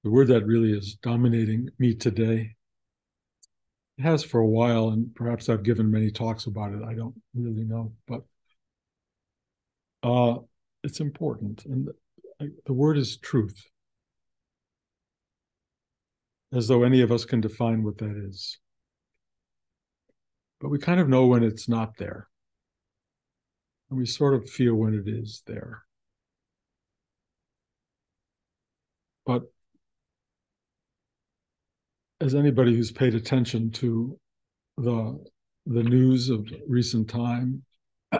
The word that really is dominating me today. It has for a while, and perhaps I've given many talks about it. I don't really know, but uh, it's important. And the word is truth, as though any of us can define what that is. But we kind of know when it's not there, and we sort of feel when it is there. But as anybody who's paid attention to the the news of recent time,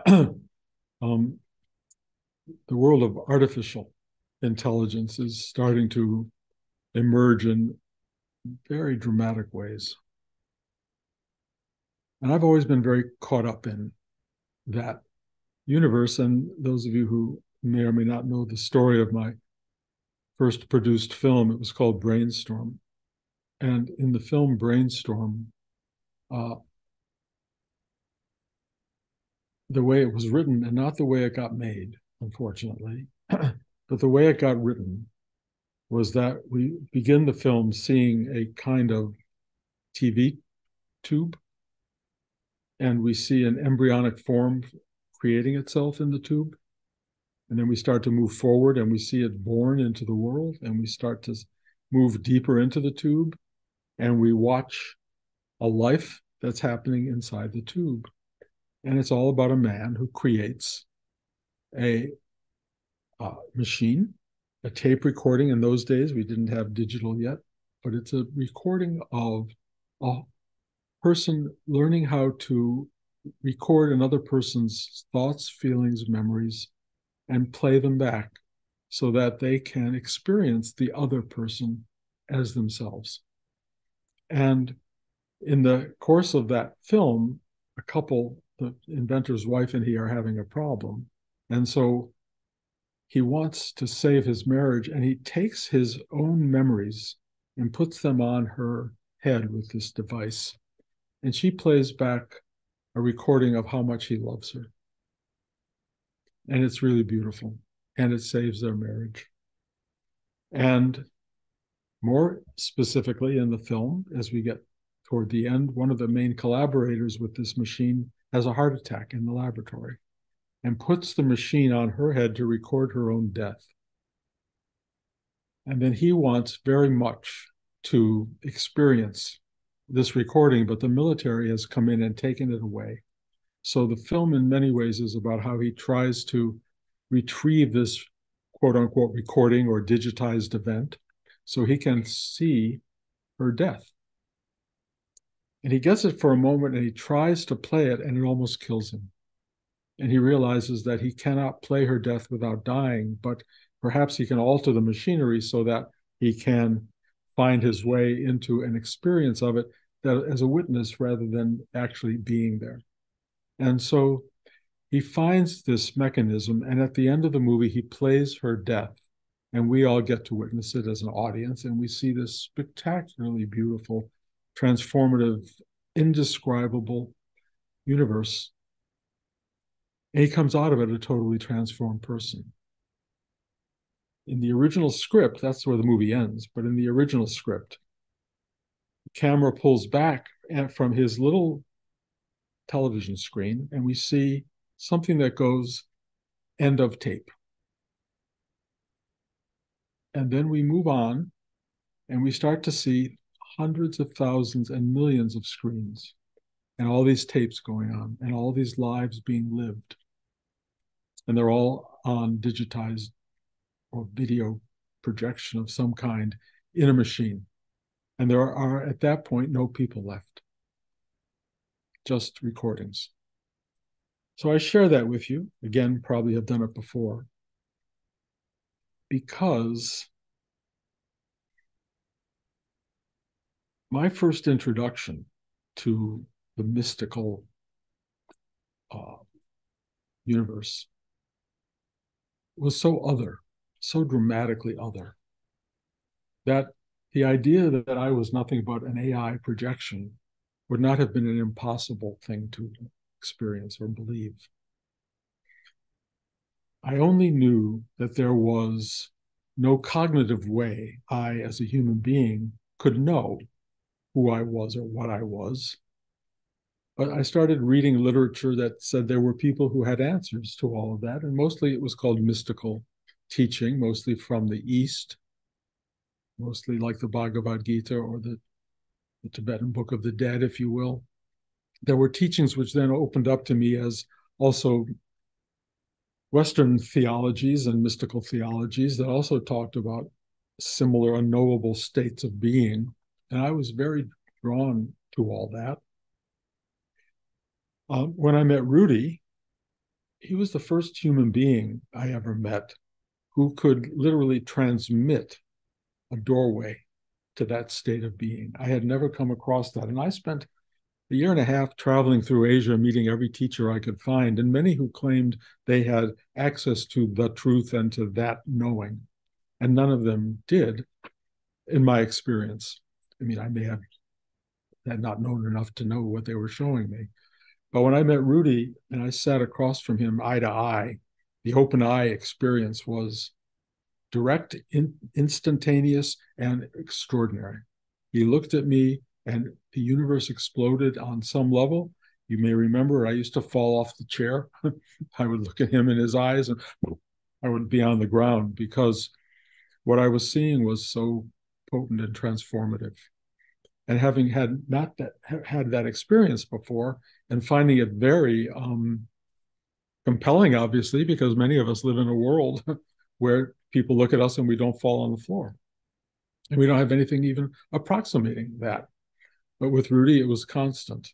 um, the world of artificial intelligence is starting to emerge in very dramatic ways. And I've always been very caught up in that universe. And those of you who may or may not know the story of my first produced film, it was called Brainstorm. And in the film Brainstorm, uh, the way it was written, and not the way it got made, unfortunately, but the way it got written was that we begin the film seeing a kind of TV tube, and we see an embryonic form creating itself in the tube. And then we start to move forward and we see it born into the world, and we start to move deeper into the tube, and we watch a life that's happening inside the tube. And it's all about a man who creates a machine, a tape recording. In those days, we didn't have digital yet, but it's a recording of a person learning how to record another person's thoughts, feelings, memories, and play them back so that they can experience the other person as themselves. And in the course of that film, a couple, the inventor's wife and he, are having a problem. And so he wants to save his marriage, and he takes his own memories and puts them on her head with this device. And she plays back a recording of how much he loves her. And it's really beautiful. And it saves their marriage. And more specifically in the film, as we get toward the end, one of the main collaborators with this machine has a heart attack in the laboratory and puts the machine on her head to record her own death. And then he wants very much to experience this recording, but the military has come in and taken it away. So the film, in many ways, is about how he tries to retrieve this quote unquote recording or digitized event so he can see her death. And he gets it for a moment and he tries to play it, and it almost kills him. And he realizes that he cannot play her death without dying, but perhaps he can alter the machinery so that he can find his way into an experience of it that as a witness rather than actually being there. And so he finds this mechanism, and at the end of the movie, he plays her death, and we all get to witness it as an audience, and we see this spectacularly beautiful, transformative, indescribable universe. And he comes out of it a totally transformed person. In the original script, that's where the movie ends, but in the original script, the camera pulls back from his little television screen, and we see something that goes end of tape. And then we move on and we start to see hundreds of thousands and millions of screens and all these tapes going on and all these lives being lived. And they're all on digitized or video projection of some kind in a machine. And there are, at that point, no people left, just recordings. So I share that with you. Again, probably have done it before, because my first introduction to the mystical uh, universe was so other, so dramatically other, that the idea that I was nothing but an AI projection would not have been an impossible thing to experience or believe. I only knew that there was no cognitive way I, as a human being, could know who I was or what I was. But I started reading literature that said there were people who had answers to all of that. And mostly it was called mystical teaching, mostly from the East, mostly like the Bhagavad Gita or the Tibetan Book of the Dead, if you will. There were teachings which then opened up to me as also Western theologies and mystical theologies that also talked about similar unknowable states of being. And I was very drawn to all that. When I met Rudy, he was the first human being I ever met who could literally transmit a doorway to that state of being. I had never come across that. And I spent a year and a half traveling through Asia, meeting every teacher I could find, and many who claimed they had access to the truth and to that knowing. And none of them did, in my experience. I mean, I may have had not known enough to know what they were showing me. But when I met Rudy and I sat across from him eye to eye, the open eye experience was direct, instantaneous, and extraordinary. He looked at me and the universe exploded on some level. You may remember I used to fall off the chair. I would look at him in his eyes and I would be on the ground because what I was seeing was so potent and transformative. And having had not that had that experience before and finding it very compelling, obviously, because many of us live in a world where people look at us and we don't fall on the floor. And we don't have anything even approximating that. But with Rudy, it was constant.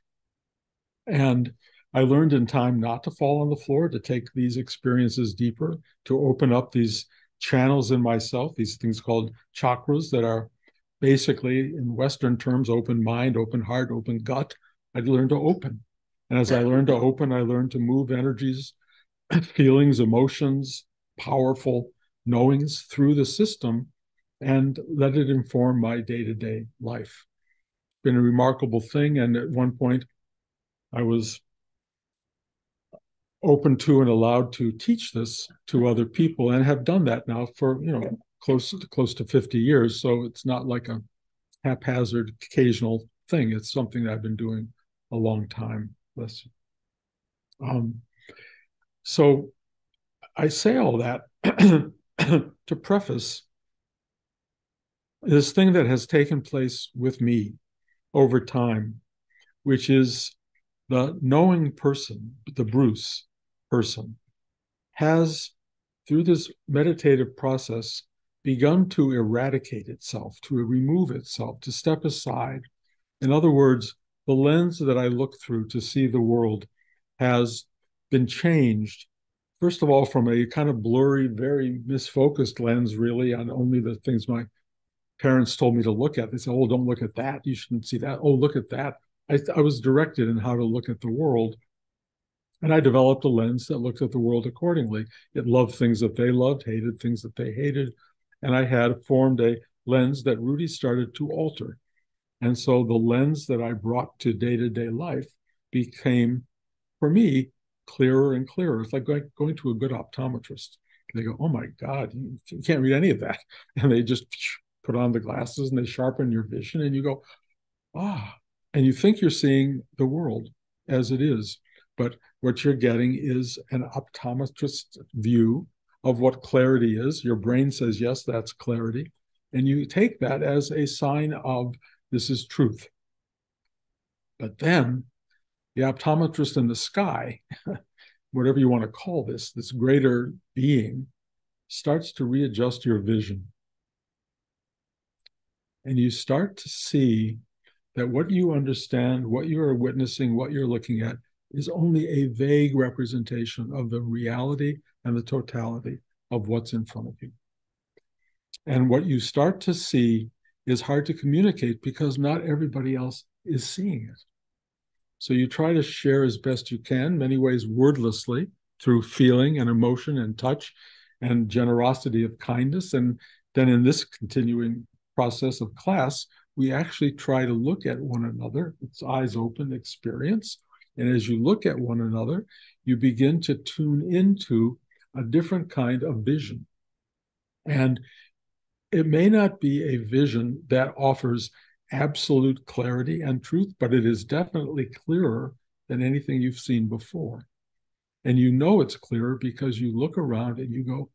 And I learned in time not to fall on the floor, to take these experiences deeper, to open up these channels in myself, these things called chakras that are basically, in Western terms, open mind, open heart, open gut. I'd learned to open. And as I learned to open, I learned to move energies, feelings, emotions, powerful knowings through the system and let it inform my day-to-day life. It's been a remarkable thing. And at one point, I was open to and allowed to teach this to other people and have done that now for, close to 50 years. So it's not like a haphazard occasional thing. It's something that I've been doing a long time. So I say all that to preface this thing that has taken place with me over time, which is the knowing person, the Bruce person, has, through this meditative process, begun to eradicate itself, to remove itself, to step aside. In other words, the lens that I look through to see the world has been changed, first of all, from a kind of blurry, very misfocused lens, really, on only the things my parents told me to look at. They said, oh, don't look at that. You shouldn't see that. Oh, look at that. I was directed in how to look at the world. And I developed a lens that looked at the world accordingly. It loved things that they loved, hated things that they hated. And I had formed a lens that Rudy started to alter. And so the lens that I brought to day-to-day life became, for me, clearer and clearer. It's like going to a good optometrist. They go, oh my God, you can't read any of that. And they just put on the glasses and they sharpen your vision and you go, ah, and you think you're seeing the world as it is. But what you're getting is an optometrist view of what clarity is. Your brain says, yes, that's clarity. And you take that as a sign of this is truth. But then the optometrist in the sky, whatever you want to call this greater being, starts to readjust your vision. And you start to see that what you understand, what you are witnessing, what you're looking at is only a vague representation of the reality and the totality of what's in front of you. And what you start to see is hard to communicate because not everybody else is seeing it. So you try to share as best you can, many ways wordlessly, through feeling and emotion and touch and generosity of kindness. And then in this continuing process of class, we actually try to look at one another. It's eyes open experience. And as you look at one another, you begin to tune into a different kind of vision. And it may not be a vision that offers absolute clarity and truth, but it is definitely clearer than anything you've seen before. And you know it's clearer because you look around and you go,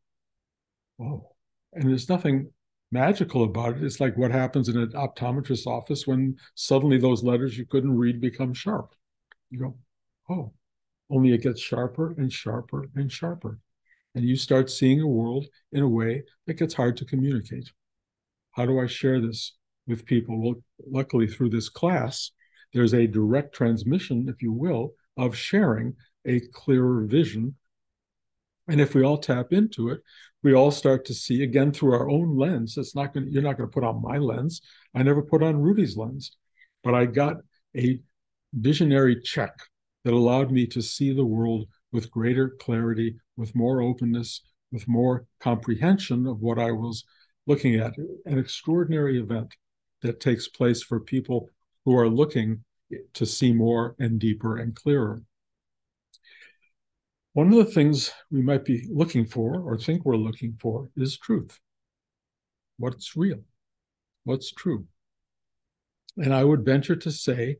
oh, and there's nothing magical about it. It's like what happens in an optometrist's office when suddenly those letters you couldn't read become sharp. You go, oh, only it gets sharper and sharper and sharper. And you start seeing a world in a way that gets hard to communicate. How do I share this with people? Well, luckily through this class, there's a direct transmission, if you will, of sharing a clearer vision. And if we all tap into it, we all start to see again through our own lens. You're not going to put on my lens. I never put on Rudy's lens, but I got a visionary check that allowed me to see the world with greater clarity, with more openness, with more comprehension of what I was looking at. An extraordinary event that takes place for people who are looking to see more and deeper and clearer. One of the things we might be looking for or think we're looking for is truth. What's real? What's true? And I would venture to say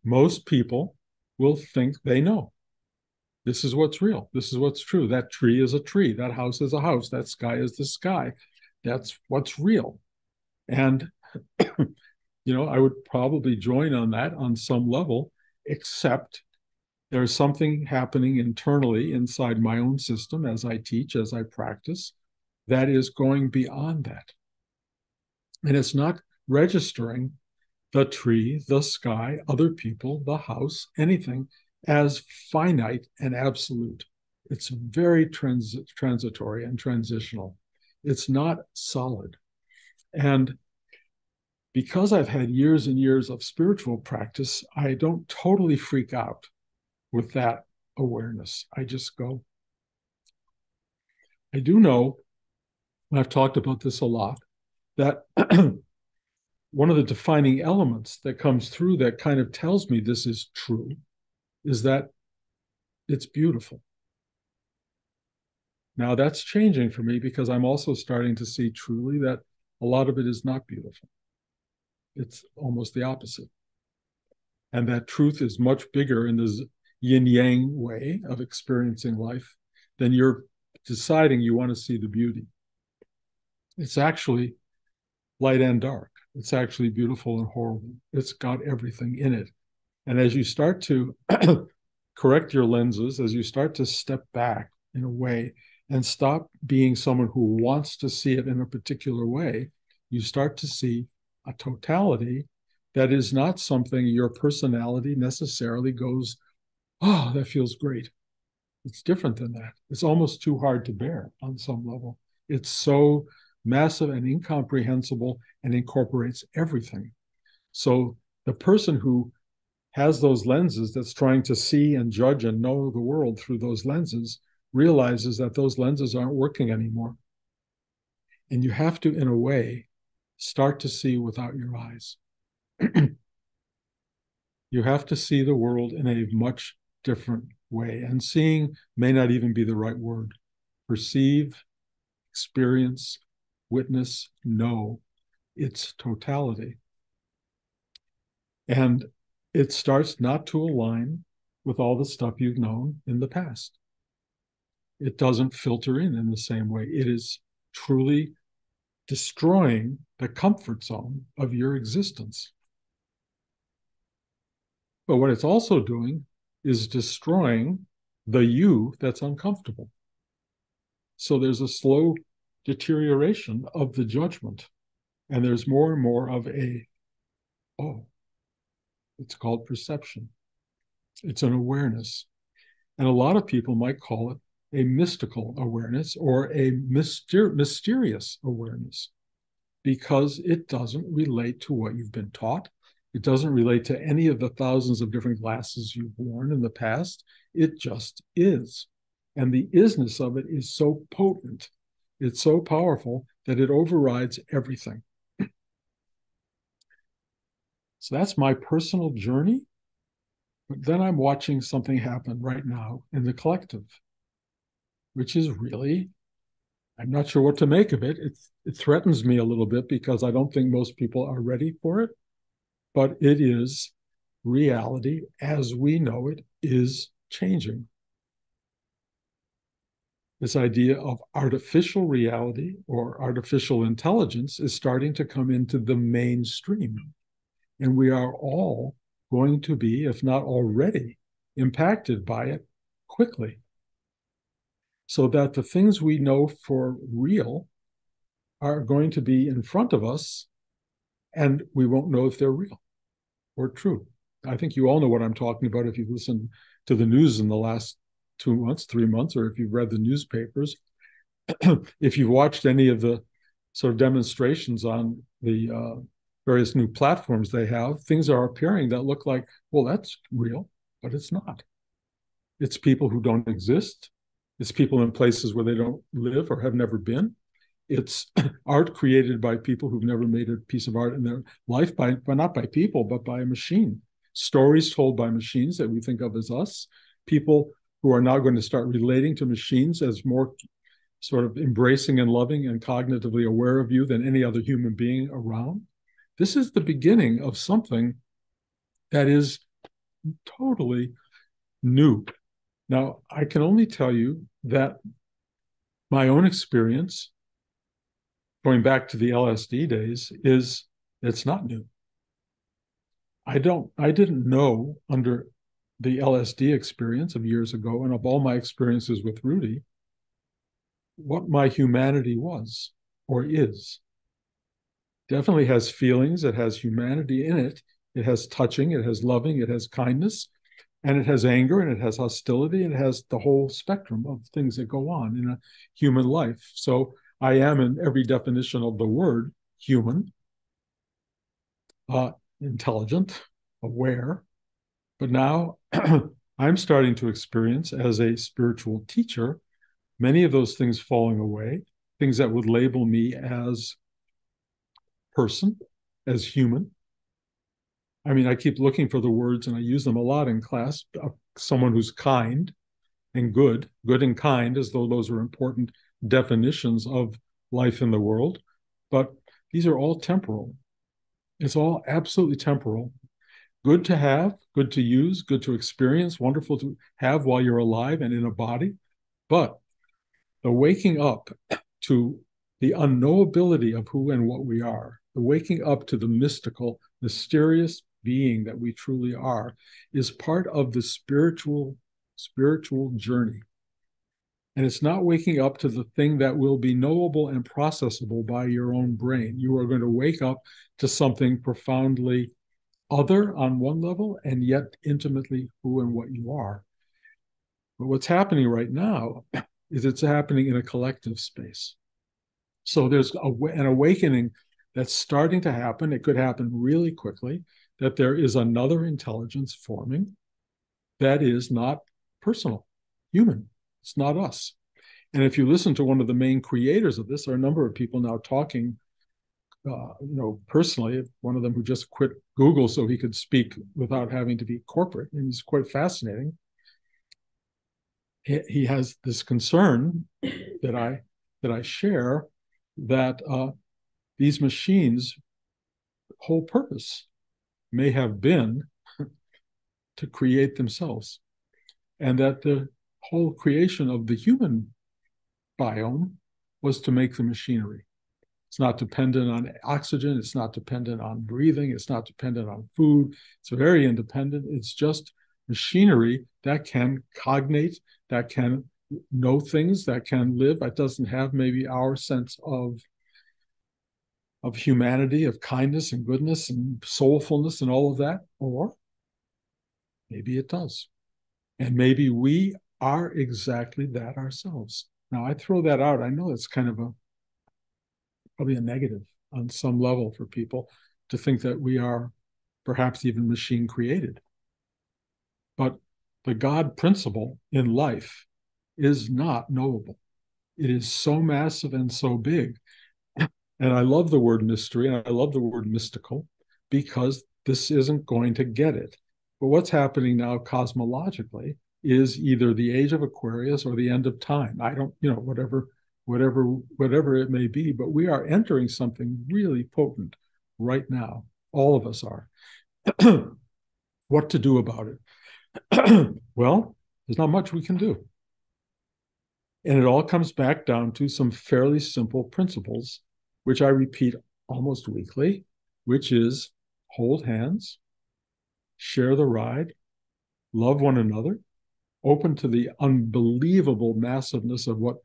most people will think they know. This is what's real. This is what's true. That tree is a tree. That house is a house. That sky is the sky. That's what's real. And, I would probably join on that on some level, except there's something happening internally inside my own system as I teach, as I practice, that is going beyond that. And it's not registering the tree, the sky, other people, the house, anything as finite and absolute. It's very transitory and transitional. It's not solid. And because I've had years and years of spiritual practice, I don't totally freak out with that awareness. I just go. I do know, and I've talked about this a lot, that one of the defining elements that comes through that kind of tells me this is true is that it's beautiful. Now that's changing for me because I'm also starting to see truly that a lot of it is not beautiful. It's almost the opposite. And that truth is much bigger in this yin-yang way of experiencing life than you're deciding you want to see the beauty. It's actually light and dark. It's actually beautiful and horrible. It's got everything in it. And as you start to correct your lenses, as you start to step back in a way and stop being someone who wants to see it in a particular way, you start to see a totality that is not something your personality necessarily goes, oh, that feels great. It's different than that. It's almost too hard to bear on some level. It's so massive and incomprehensible and incorporates everything. So the person who has those lenses that's trying to see and judge and know the world through those lenses realizes that those lenses aren't working anymore. And you have to, in a way, start to see without your eyes. You have to see the world in a much different way. And seeing may not even be the right word. Perceive, experience, witness, know its totality. And it starts not to align with all the stuff you've known in the past. It doesn't filter in the same way. It is truly destroying the comfort zone of your existence. But what it's also doing is destroying the you that's uncomfortable. So there's a slow deterioration of the judgment. And there's more and more of it's called perception. It's an awareness. And a lot of people might call it a mystical awareness or a mysterious awareness because it doesn't relate to what you've been taught. It doesn't relate to any of the thousands of different glasses you've worn in the past. It just is. And the isness of it is so potent. It's so powerful that it overrides everything. So that's my personal journey. But then I'm watching something happen right now in the collective, which is really I'm not sure what to make of it. It threatens me a little bit because I don't think most people are ready for it, but it is reality as we know it is changing. This idea of artificial reality or artificial intelligence is starting to come into the mainstream. And we are all going to be, if not already, impacted by it quickly. So that the things we know for real are going to be in front of us, and we won't know if they're real or true. I think you all know what I'm talking about if you've listened to the news in the last 2 months, 3 months, or if you've read the newspapers. If you've watched any of the sort of demonstrations on the various new platforms they have, things are appearing that look like, well, that's real, but it's not. It's people who don't exist. It's people in places where they don't live or have never been. It's art created by people who've never made a piece of art in their life, by not by people, but by a machine. Stories told by machines that we think of as us. People who are now going to start relating to machines as more sort of embracing and loving and cognitively aware of you than any other human being around. This is the beginning of something that is totally new. Now, I can only tell you that my own experience, going back to the LSD days, is it's not new. I didn't know under the LSD experience of years ago and of all my experiences with Rudy what my humanity was or is. Definitely has feelings, it has humanity in it. It has touching, it has loving, it has kindness, and it has anger, and it has hostility, and it has the whole spectrum of things that go on in a human life. So I am, in every definition of the word, human, intelligent, aware. But now I'm starting to experience, as a spiritual teacher, many of those things falling away, things that would label me as person, as human. I mean, I keep looking for the words and I use them a lot in class. Someone who's kind and good, good and kind, as though those are important definitions of life in the world. But these are all temporal. It's all absolutely temporal. Good to have, good to use, good to experience, wonderful to have while you're alive and in a body. But the waking up to the unknowability of who and what we are, the waking up to the mystical, mysterious being that we truly are, is part of the spiritual journey. And it's not waking up to the thing that will be knowable and processable by your own brain. You are going to wake up to something profoundly other on one level and yet intimately who and what you are. But what's happening right now is it's happening in a collective space. So there's an awakening that's starting to happen. It could happen really quickly, that there is another intelligence forming that is not personal, human. It's not us. And if you listen to one of the main creators of this, there are a number of people now talking, personally. One of them who just quit Google so he could speak without having to be corporate, and he's quite fascinating. He has this concern that I share, that these machines' whole purpose may have been to create themselves, and that the whole creation of the human biome was to make the machinery. It's not dependent on oxygen. It's not dependent on breathing. It's not dependent on food. It's very independent. It's just machinery that can cognate, that can know things, that can live. It doesn't have maybe our sense of humanity, of kindness and goodness and soulfulness and all of that. Or maybe it does. And maybe we are exactly that ourselves. Now, I throw that out. I know it's kind of probably a negative on some level for people to think that we are perhaps even machine created. But the God principle in life is not knowable. It is so massive and so big. And I love the word mystery, and I love the word mystical, because this isn't going to get it. But what's happening now cosmologically is either the age of Aquarius or the end of time. I don't, whatever whatever it may be, but we are entering something really potent right now. All of us are. What to do about it? Well, there's not much we can do. And it all comes back down to some fairly simple principles, which I repeat almost weekly, which is hold hands, share the ride, love one another, open to the unbelievable massiveness of what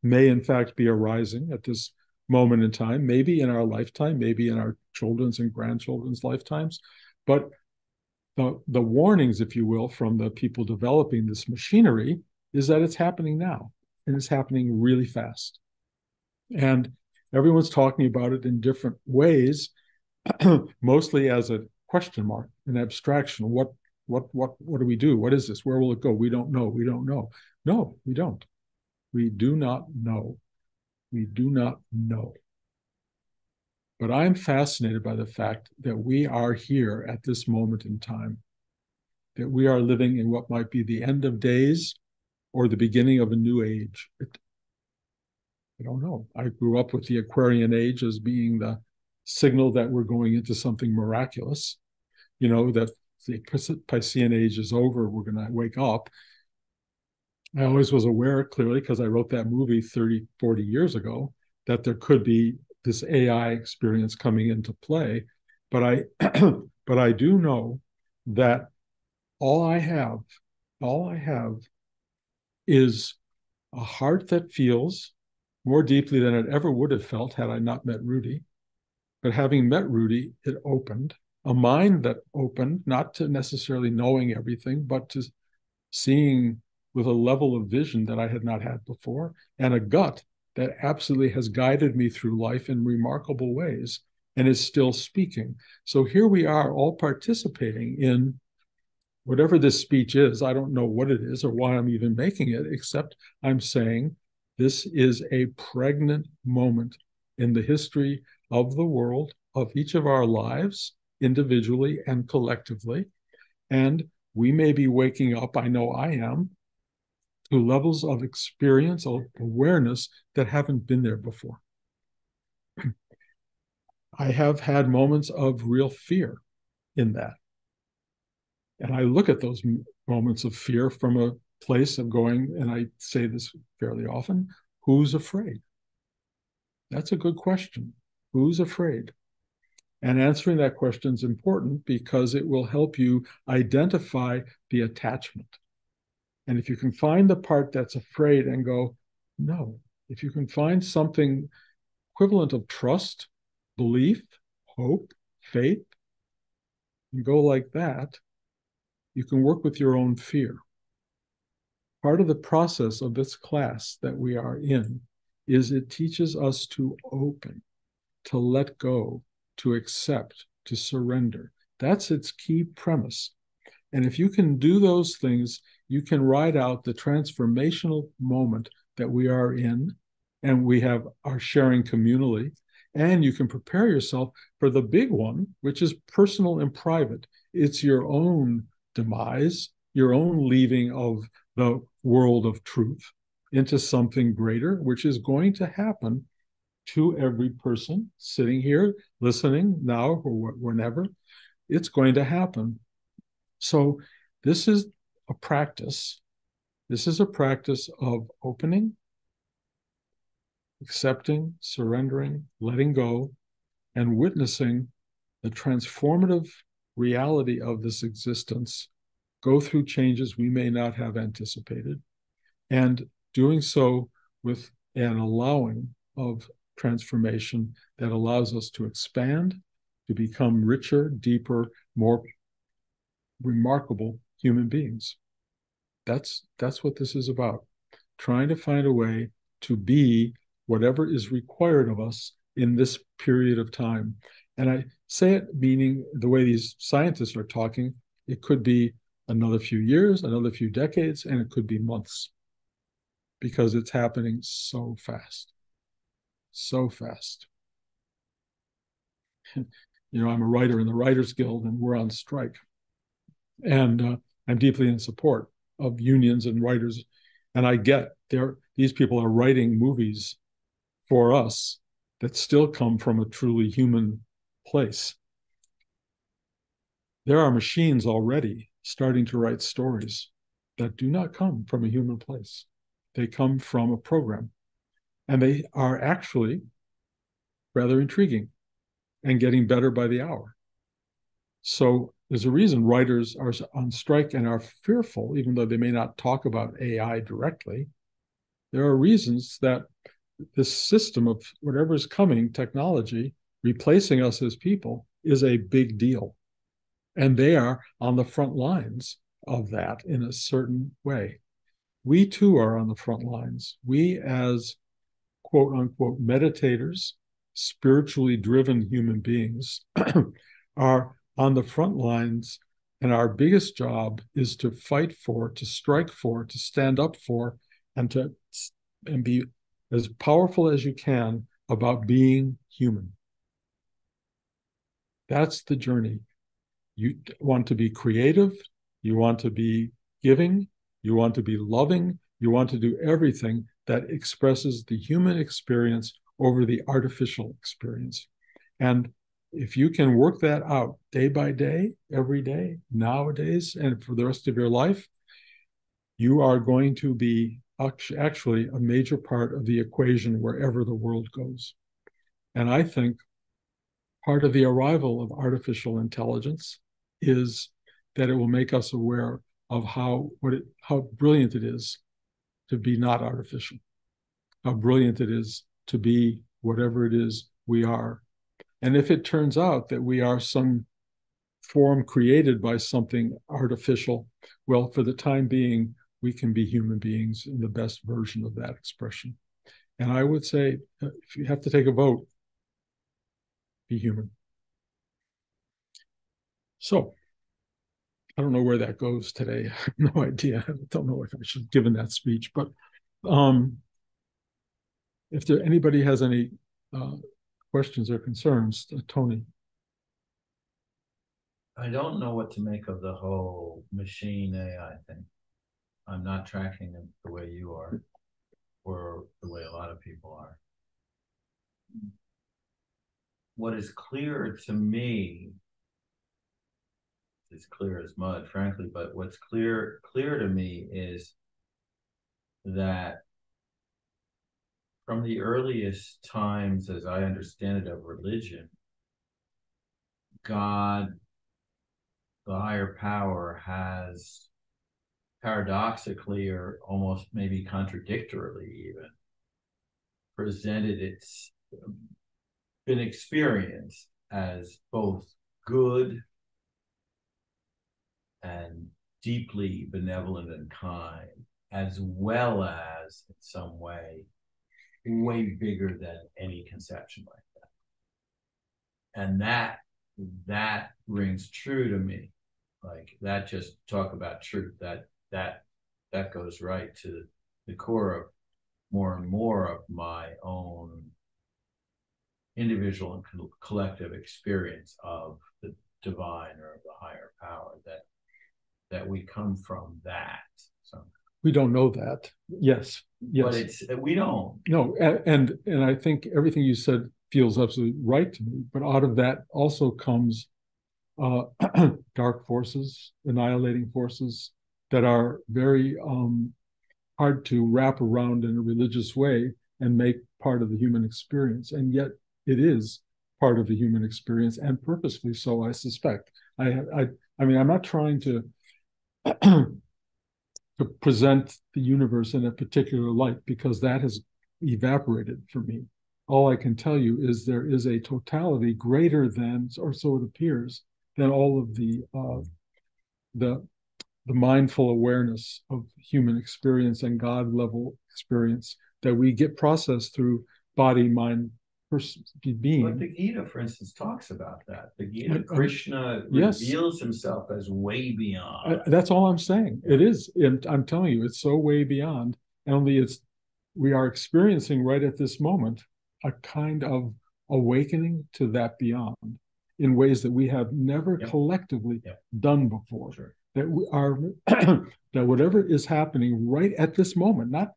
may in fact be arising at this moment in time, maybe in our lifetime, maybe in our children's and grandchildren's lifetimes. But the warnings, if you will, from the people developing this machinery is that it's happening now, and it's happening really fast. And everyone's talking about it in different ways, mostly as a question mark, an abstraction. What do we do? What is this? Where will it go? We don't know. We don't know. No, we don't. We do not know. We do not know. But I'm fascinated by the fact that we are here at this moment in time, that we are living in what might be the end of days or the beginning of a new age. I don't know. I grew up with the Aquarian age as being the signal that we're going into something miraculous, that the Piscean age is over, we're going to wake up. I always was aware, clearly, because I wrote that movie 30, 40 years ago, that there could be this AI experience coming into play. But I do know that all I have is a heart that feels more deeply than it ever would have felt had I not met Rudy. But having met Rudy, it opened a mind that opened, not to necessarily knowing everything, but to seeing with a level of vision that I had not had before, and a gut that absolutely has guided me through life in remarkable ways and is still speaking. So here we are, all participating in whatever this speech is. I don't know what it is or why I'm even making it, except I'm saying this is a pregnant moment in the history of the world, of each of our lives, individually and collectively. And we may be waking up, I know I am, to levels of experience, of awareness that haven't been there before. I have had moments of real fear in that. And I look at those moments of fear from a place of going, and I say this fairly often, who's afraid? That's a good question. Who's afraid? And answering that question is important because it will help you identify the attachment. And if you can find the part that's afraid and go, no, if you can find something equivalent of trust, belief, hope, faith, and go like that, you can work with your own fear. Part of the process of this class that we are in is it teaches us to open, to let go, to accept, to surrender. That's its key premise. And if you can do those things, you can ride out the transformational moment that we are in, and we are sharing communally, and you can prepare yourself for the big one, which is personal and private. It's your own demise, your own leaving of the world of truth into something greater, which is going to happen to every person sitting here, listening now or whenever. It's going to happen. So this is a practice. This is a practice of opening, accepting, surrendering, letting go, and witnessing the transformative reality of this existence go through changes we may not have anticipated, and doing so with an allowing of transformation that allows us to expand, to become richer, deeper, more remarkable human beings. That's what this is about. Trying to find a way to be whatever is required of us in this period of time. And I say it meaning the way these scientists are talking, it could be another few years, another few decades, and it could be months, because it's happening so fast. So fast. I'm a writer in the Writers Guild, and we're on strike. And I'm deeply in support of unions and writers. And I get these people are writing movies for us that still come from a truly human place. There are machines already starting to write stories that do not come from a human place. They come from a program, and they are actually rather intriguing and getting better by the hour. So there's a reason writers are on strike and are fearful, even though they may not talk about AI directly. There are reasons that this system of whatever is coming, technology, replacing us as people, is a big deal. And they are on the front lines of that in a certain way. We too are on the front lines. We, as quote unquote meditators, spiritually driven human beings, are on the front lines. And our biggest job is to fight for, to strike for, to stand up for, and be as powerful as you can about being human. That's the journey. You want to be creative, you want to be giving, you want to be loving, you want to do everything that expresses the human experience over the artificial experience. And if you can work that out day by day, every day, nowadays, and for the rest of your life, you are going to be actually a major part of the equation wherever the world goes. And I think part of the arrival of artificial intelligence is that it will make us aware of how brilliant it is to be not artificial, how brilliant it is to be whatever it is we are. And if it turns out that we are some form created by something artificial, well, for the time being, we can be human beings in the best version of that expression. And I would say, if you have to take a vote, be human. So I don't know where that goes today. I have no idea. I don't know if I should have given that speech, but if anybody has any questions or concerns, Tony. I don't know what to make of the whole machine AI thing. I'm not tracking it the way you are, or the way a lot of people are. What is clear to me is clear as mud, frankly, but what's clear to me is that from the earliest times, as I understand it, of religion, God, the higher power, has paradoxically, or almost maybe contradictorily even, presented its been experienced as both good and deeply benevolent and kind, as well as in some way bigger than any conception like that. And that rings true to me. Like, that, just talk about truth, that goes right to the core of more and more of my own individual and collective experience of the divine or of the higher power, that we come from that. So we don't know that. Yes. But we don't. No, and I think everything you said feels absolutely right to me. But out of that also comes dark forces, annihilating forces that are very hard to wrap around in a religious way and make part of the human experience. And yet it is part of the human experience, and purposefully so, I suspect. I mean, I'm not trying to to present the universe in a particular light, because that has evaporated for me. All I can tell you is there is a totality greater than, or so it appears, than all of the mindful awareness of human experience and God level experience that we get processed through body, mind, being. But the Gita, for instance, talks about that. The Gita, Krishna reveals himself as way beyond. That's all I'm saying. It is. And I'm telling you, it's so way beyond. Only we are experiencing right at this moment a kind of awakening to that beyond in ways that we have never collectively done before. Sure. that we are that whatever is happening right at this moment, not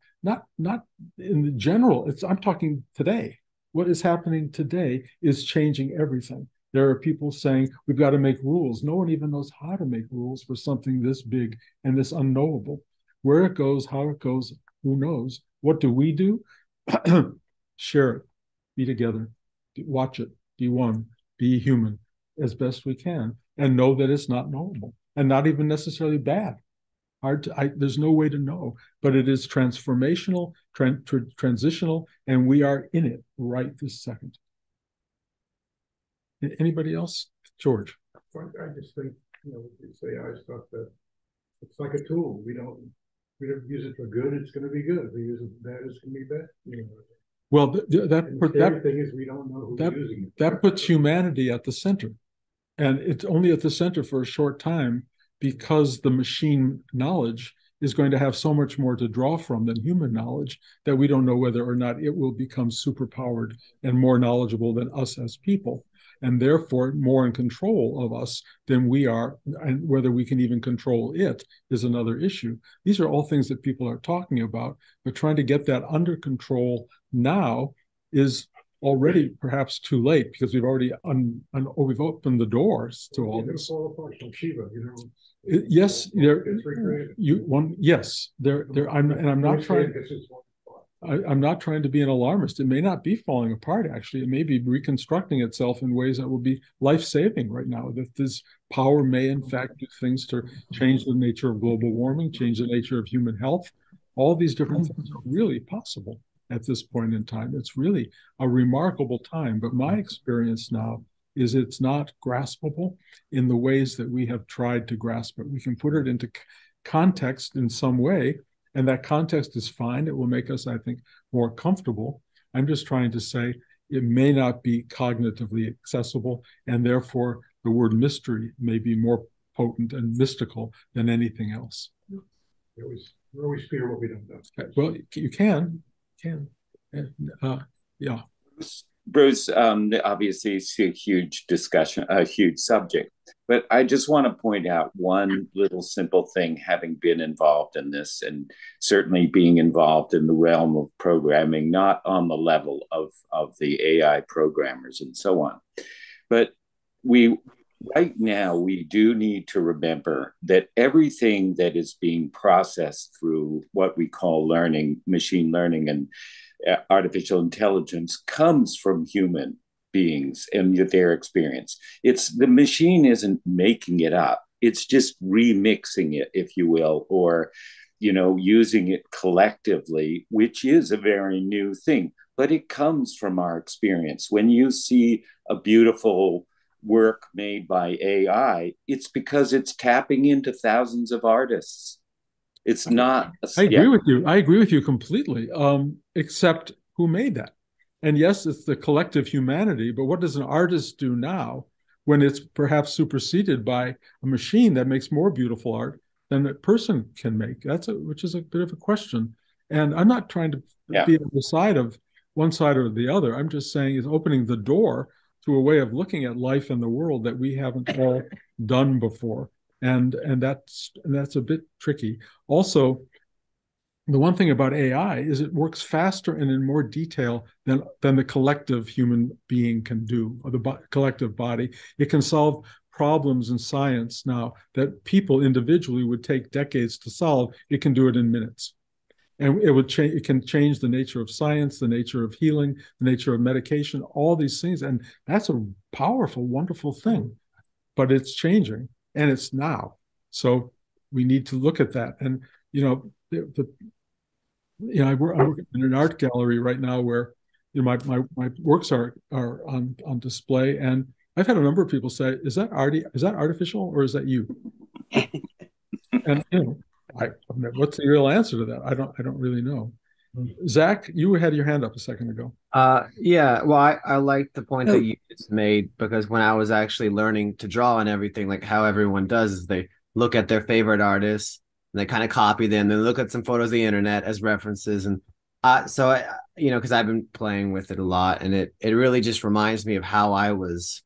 in the general, I'm talking today. What is happening today is changing everything. There are people saying we've got to make rules. No one even knows how to make rules for something this big and this unknowable. Where it goes, how it goes, who knows? What do we do? Share it, be together, watch it, be one, be human as best we can, and know that it's not knowable and not even necessarily bad. There's no way to know, but it is transformational, transitional, and we are in it right this second. Anybody else? George. I just think, this AI stuff, that it's like a tool. We don't use it for good, it's going to be good. If we use it for bad, it's going to be bad. Well, that thing is we don't know who's using it. That puts humanity at the center, and it's only at the center for a short time, because the machine knowledge is going to have so much more to draw from than human knowledge, that we don't know whether or not it will become superpowered and more knowledgeable than us as people, and therefore more in control of us than we are. And whether we can even control it is another issue. These are all things that people are talking about, but trying to get that under control now is already perhaps too late, because we've already we've opened the doors to all this. Shiva, yes, yes, I'm not trying. I'm not trying to be an alarmist. It may not be falling apart, actually. It may be reconstructing itself in ways that will be life-saving right now, that this power may, in fact, do things to change the nature of global warming, change the nature of human health. All these different things are really possible at this point in time. It's really a remarkable time. But my experience now is it's not graspable in the ways that we have tried to grasp it. We can put it into context in some way, and that context is fine. It will make us, I think, more comfortable. I'm just trying to say it may not be cognitively accessible, and therefore the word mystery may be more potent and mystical than anything else. We always fear what we don't know. Well, you can. Yeah. Bruce, obviously it's a huge discussion, a huge subject, but I just want to point out one little simple thing, having been involved in this and certainly being involved in the realm of programming, not on the level of the AI programmers and so on. But right now, we do need to remember that everything that is being processed through what we call learning, machine learning, and artificial intelligence comes from human beings and their experience. The machine isn't making it up. It's just remixing it, if you will, or, using it collectively, which is a very new thing, but it comes from our experience. When you see a beautiful work made by AI, it's because it's tapping into thousands of artists. It's not. I agree with you. I agree with you completely. Except who made that? And yes, it's the collective humanity. But what does an artist do now when it's perhaps superseded by a machine that makes more beautiful art than a person can make? Which is a bit of a question. And I'm not trying to be on the side of one side or the other. I'm just saying it's opening the door to a way of looking at life and the world that we haven't all done before. And that's a bit tricky. Also, the one thing about AI is it works faster and in more detail than the collective human being can do, or the collective body. It can solve problems in science now that people individually would take decades to solve. It can do it in minutes. And it can change the nature of science, the nature of healing, the nature of medication, all these things. And that's a powerful, wonderful thing. But it's changing. And it's now. So we need to look at that. And, I work in an art gallery right now where my works are on display. And I've had a number of people say, is that artificial or is that you? And, what's the real answer to that? I don't really know. Zach, you had your hand up a second ago. Yeah, well, I like the point that you just made, because when I was actually learning to draw and everything, like how everyone does is they look at their favorite artists and they kind of copy them, then look at some photos of the internet as references. And because I've been playing with it a lot, and it really just reminds me of how I was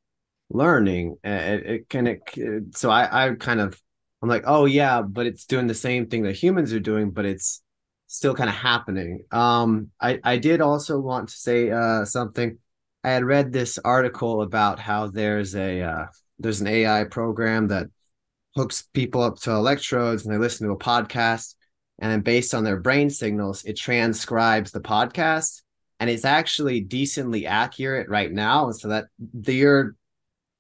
learning. So I kind of I'm like, oh yeah, but it's doing the same thing that humans are doing, but it's still kind of happening. I did also want to say something. I had read this article about how there's an AI program that hooks people up to electrodes and they listen to a podcast, and then based on their brain signals, it transcribes the podcast, and it's actually decently accurate right now. So that your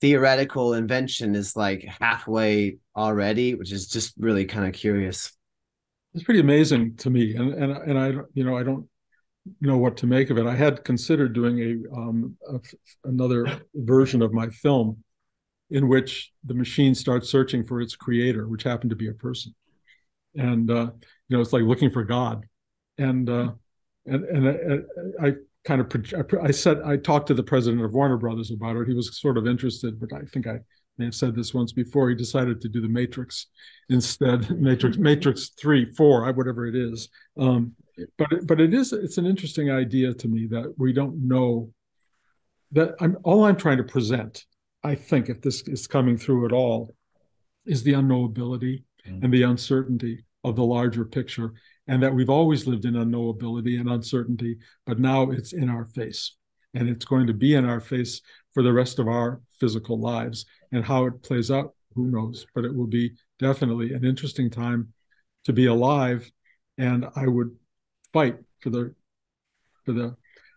theoretical invention is like halfway already, which is just really kind of curious. It's pretty amazing to me, and I I don't know what to make of it. I had considered doing another version of my film in which the machine starts searching for its creator, which happened to be a person, and it's like looking for God, and I kind of I talked to the president of Warner Brothers about it. He was sort of interested, but I think I may have said this once before. He decided to do the Matrix instead, Matrix 3, 4, whatever it is. But it's an interesting idea to me that we don't know that all I'm trying to present. I think if this is coming through at all, is the unknowability and the uncertainty of the larger picture, and that we've always lived in unknowability and uncertainty, but now it's in our face, and it's going to be in our face for the rest of our physical lives. And how it plays out, who knows? But it will be definitely an interesting time to be alive, and I would fight for the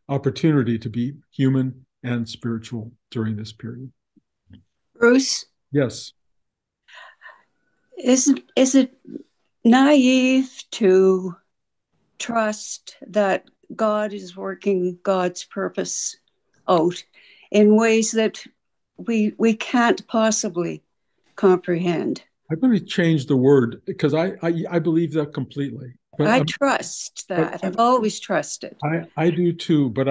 opportunity to be human and spiritual during this period. Bruce? Yes. Is it naive to trust that God is working God's purpose out in ways that we can't possibly comprehend? I'm going to change the word because I believe that completely. But I trust that. I've always trusted. I do too, but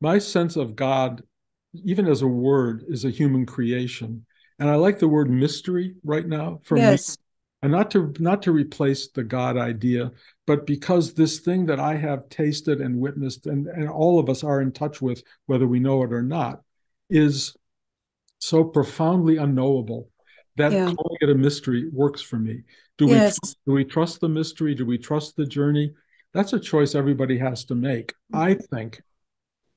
my sense of God, even as a word, is a human creation. And I like the word mystery right now for me. And not to replace the God idea, but because this thing that I have tasted and witnessed, and all of us are in touch with, whether we know it or not, is so profoundly unknowable that calling it a mystery works for me. Do we trust the mystery? Do we trust the journey? That's a choice everybody has to make. I think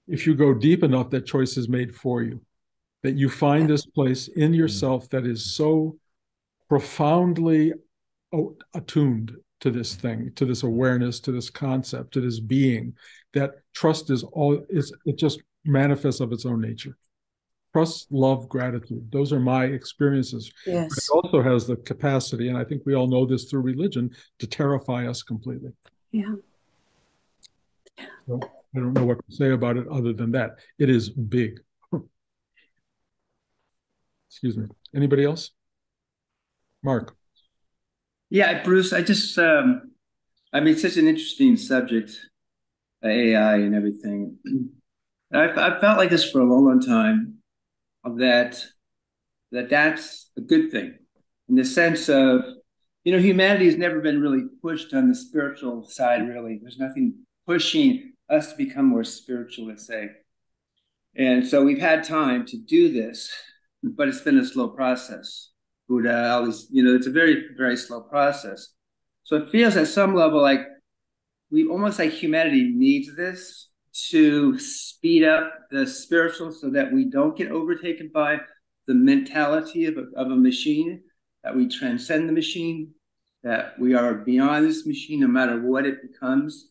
if you go deep enough, that choice is made for you, that you find this place in yourself that is so profoundly attuned to this thing, to this awareness, to this concept, to this being, that trust it just manifests of its own nature. Trust, love, gratitude. Those are my experiences. Yes. It also has the capacity, and I think we all know this through religion, to terrify us completely. Yeah. So I don't know what to say about it other than that. It is big. Excuse me. Anybody else? Mark. Yeah, Bruce, I just, such an interesting subject, AI and everything. I've felt like this for a long, long time, that's a good thing, in the sense of, humanity has never been really pushed on the spiritual side, really. There's nothing pushing us to become more spiritual, let's say. And so we've had time to do this, but it's been a slow process. Buddha, all these, it's a very, very slow process. So it feels at some level like humanity needs this to speed up the spiritual, so that we don't get overtaken by the mentality of a machine, that we transcend the machine, that we are beyond this machine no matter what it becomes.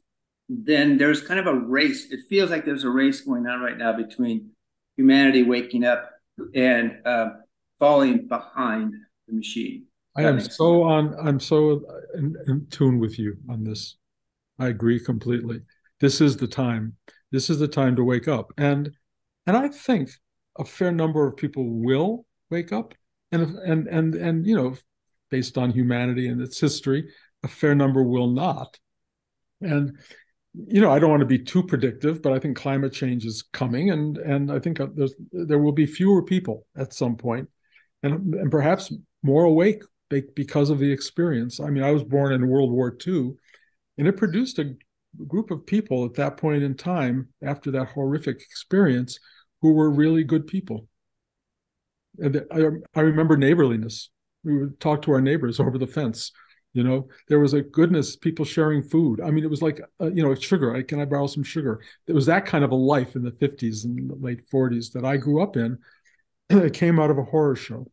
Then there's kind of a race. It feels like there's a race going on right now between humanity waking up and falling behind the machine. I'm so in tune with you on this. I agree completely. This is the time. This is the time to wake up. And I think a fair number of people will wake up, and based on humanity and its history, a fair number will not. And I don't want to be too predictive, but I think climate change is coming, and I think there will be fewer people at some point, and perhaps more awake because of the experience. I mean, I was born in World War II, and it produced a group of people at that point in time, after that horrific experience, who were really good people. And I remember neighborliness. We would talk to our neighbors over the fence. There was a goodness, people sharing food. I mean, it was like, sugar. Can I borrow some sugar? It was that kind of a life in the 50s and the late 40s that I grew up in. It came out of a horror show.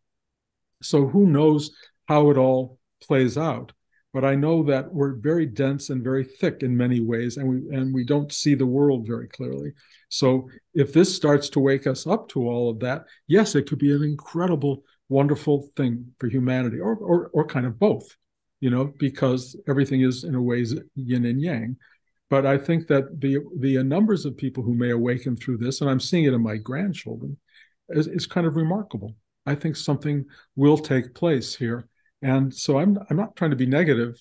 So who knows how it all plays out? But I know that we're very dense and very thick in many ways, and we don't see the world very clearly. So if this starts to wake us up to all of that, yes, it could be an incredible, wonderful thing for humanity, or kind of both, because everything is in a ways yin and yang. But I think that the numbers of people who may awaken through this, and I'm seeing it in my grandchildren, is kind of remarkable. I think something will take place here. And so I'm not trying to be negative,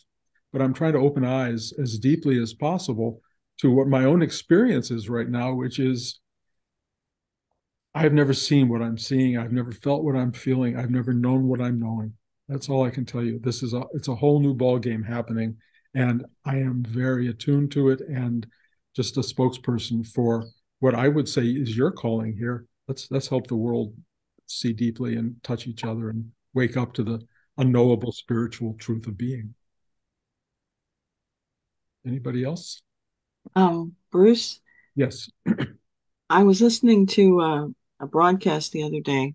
but I'm trying to open eyes as deeply as possible to what my own experience is right now, which is I've never seen what I'm seeing. I've never felt what I'm feeling. I've never known what I'm knowing. That's all I can tell you. It's a whole new ball game happening, and I am very attuned to it and just a spokesperson for what I would say is your calling here. Let's help the world see deeply and touch each other and wake up to the unknowable spiritual truth of being. Anybody else? Bruce? Yes. I was listening to a broadcast the other day.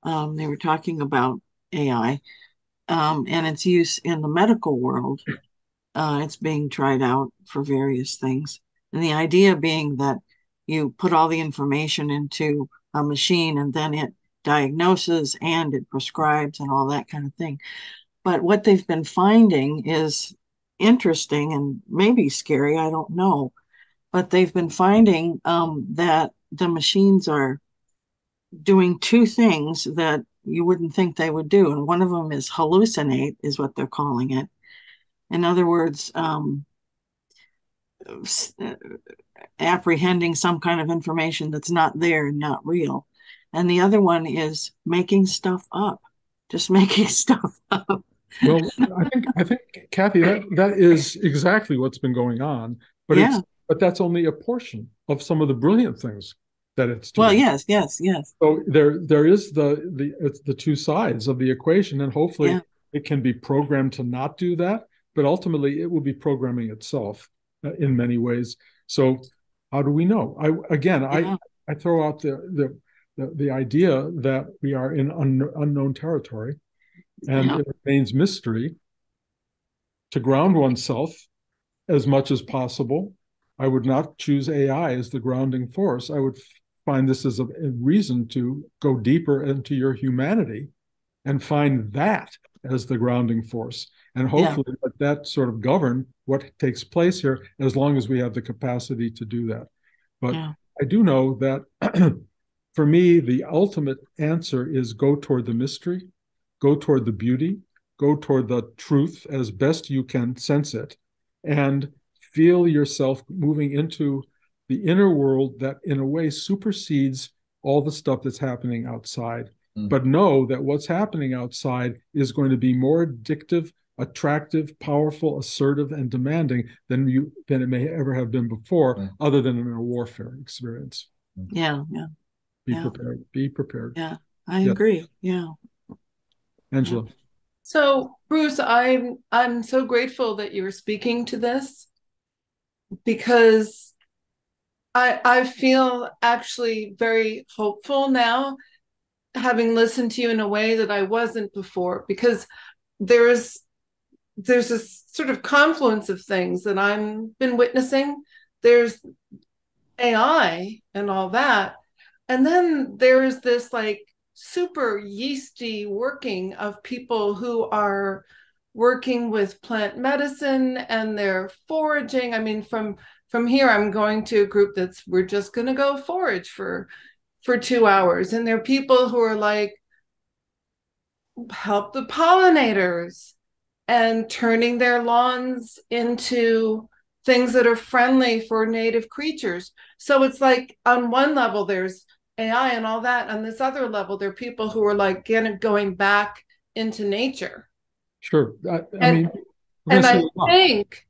They were talking about AI and its use in the medical world. It's being tried out for various things. And the idea being that you put all the information into a machine and then it diagnoses and it prescribes and all that kind of thing. But what they've been finding is interesting and maybe scary, I don't know. But they've been finding that the machines are doing two things that you wouldn't think they would do. And one of them is hallucinate, is what they're calling it. In other words, apprehending some kind of information that's not there and not real. And the other one is making stuff up, just making stuff up. Well, I think, Kathy, that is exactly what's been going on. But yeah. But that's only a portion of some of the brilliant things that it's doing. Well, yes. So there is the two sides of the equation, and hopefully it can be programmed to not do that. But ultimately, it will be programming itself in many ways. So how do we know? I throw out the idea that we are in unknown territory, and it remains mystery. To ground oneself as much as possible, I would not choose AI as the grounding force. I would find this as a reason to go deeper into your humanity and find that as the grounding force. And hopefully let that sort of govern what takes place here, as long as we have the capacity to do that. But I do know that for me, the ultimate answer is go toward the mystery, go toward the beauty, go toward the truth as best you can sense it, and feel yourself moving into the inner world that in a way supersedes all the stuff that's happening outside. But know that what's happening outside is going to be more addictive, attractive, powerful, assertive, and demanding than it may ever have been before, other than in a warfare experience. Be prepared. Yeah, I agree. Yeah. Angela. So, Bruce, I'm so grateful that you were speaking to this, because I feel actually very hopeful now, having listened to you in a way that I wasn't before, because there's this sort of confluence of things that I've been witnessing. There's AI and all that, and then there's this like super yeasty working of people who are working with plant medicine, and they're foraging. I mean, from here, I'm going to a group we're just going to go forage for 2 hours. And there are people who are like, help the pollinators, and turning their lawns into things that are friendly for native creatures. So it's like on one level, there's AI and all that. On this other level, there are people who are like going back into nature. Sure. I think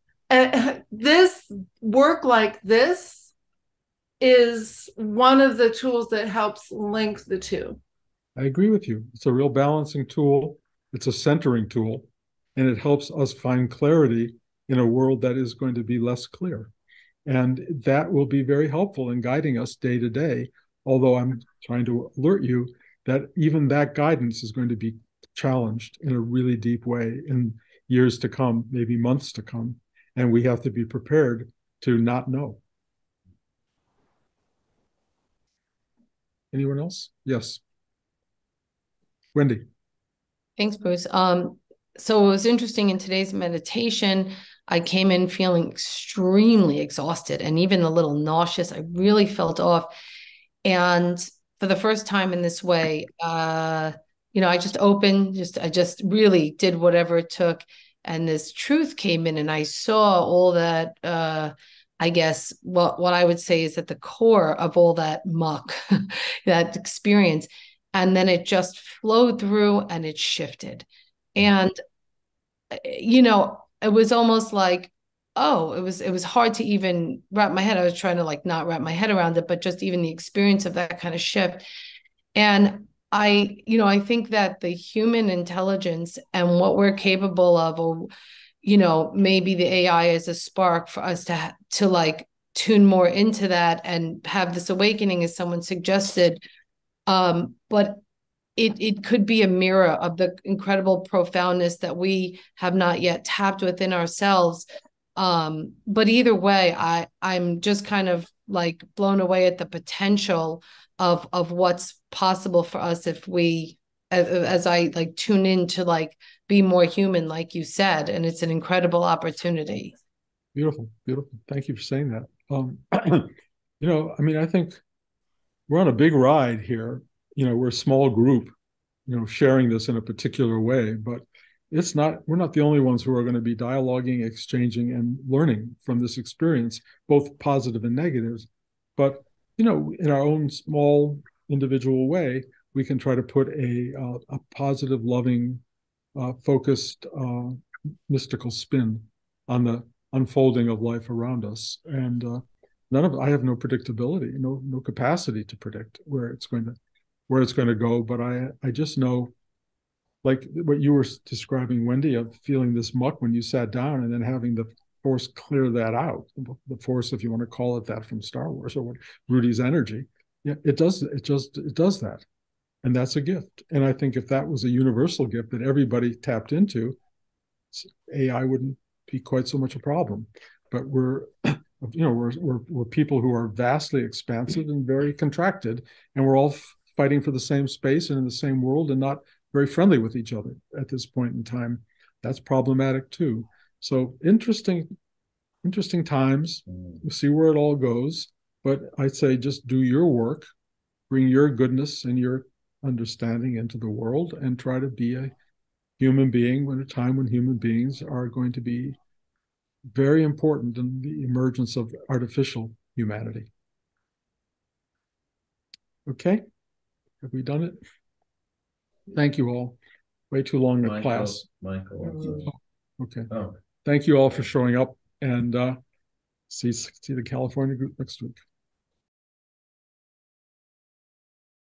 this work like this is one of the tools that helps link the two. I agree with you. It's a real balancing tool. It's a centering tool, and it helps us find clarity in a world that is going to be less clear. And that will be very helpful in guiding us day to day, although I'm trying to alert you that even that guidance is going to be challenged in a really deep way in years to come, maybe months to come. And we have to be prepared to not know. Anyone else? Yes. Wendy. Thanks, Bruce. So it was interesting in today's meditation, I came in feeling extremely exhausted and even a little nauseous. I really felt off. And for the first time in this way, I just opened, I just really did whatever it took. And this truth came in, and I saw all that, I guess what I would say is at the core of all that muck, that experience. And then it just flowed through and it shifted. And, it was almost like, it was hard to even wrap my head. I was trying to not wrap my head around it, but just even the experience of that kind of shift. And I think that the human intelligence and what we're capable of, or, maybe the AI is a spark for us to tune more into that and have this awakening, as someone suggested. But it could be a mirror of the incredible profoundness that we have not yet tapped within ourselves. But either way, I'm just kind of blown away at the potential of what's possible for us if we, as I tune in to be more human, like you said, and it's an incredible opportunity. Beautiful, beautiful. Thank you for saying that. I think we're on a big ride here. We're a small group, sharing this in a particular way, but we're not the only ones who are going to be dialoguing, exchanging, and learning from this experience, both positive and negatives. But, in our own small individual way, we can try to put a positive, loving, focused, mystical spin on the unfolding of life around us. And I have no predictability, no capacity to predict where it's going to go. But I just know, like what you were describing, Wendy, of feeling this muck when you sat down and then having the force clear that out, the force, if you want to call it that, from Star Wars, or what, Rudy's energy. Yeah, it does that. And that's a gift. And I think if that was a universal gift that everybody tapped into, AI wouldn't be quite so much a problem. But we're people who are vastly expansive and very contracted, and we're all fighting for the same space and in the same world, and not very friendly with each other at this point in time. That's problematic too. So interesting times. We'll see where it all goes. But I'd say just do your work, bring your goodness and your understanding into the world, and try to be a human being at a time when human beings are going to be very important in the emergence of artificial humanity. Okay, have we done it? Thank you all. Way too long in class. Michael. Okay. Thank you all for showing up, and see the California group next week.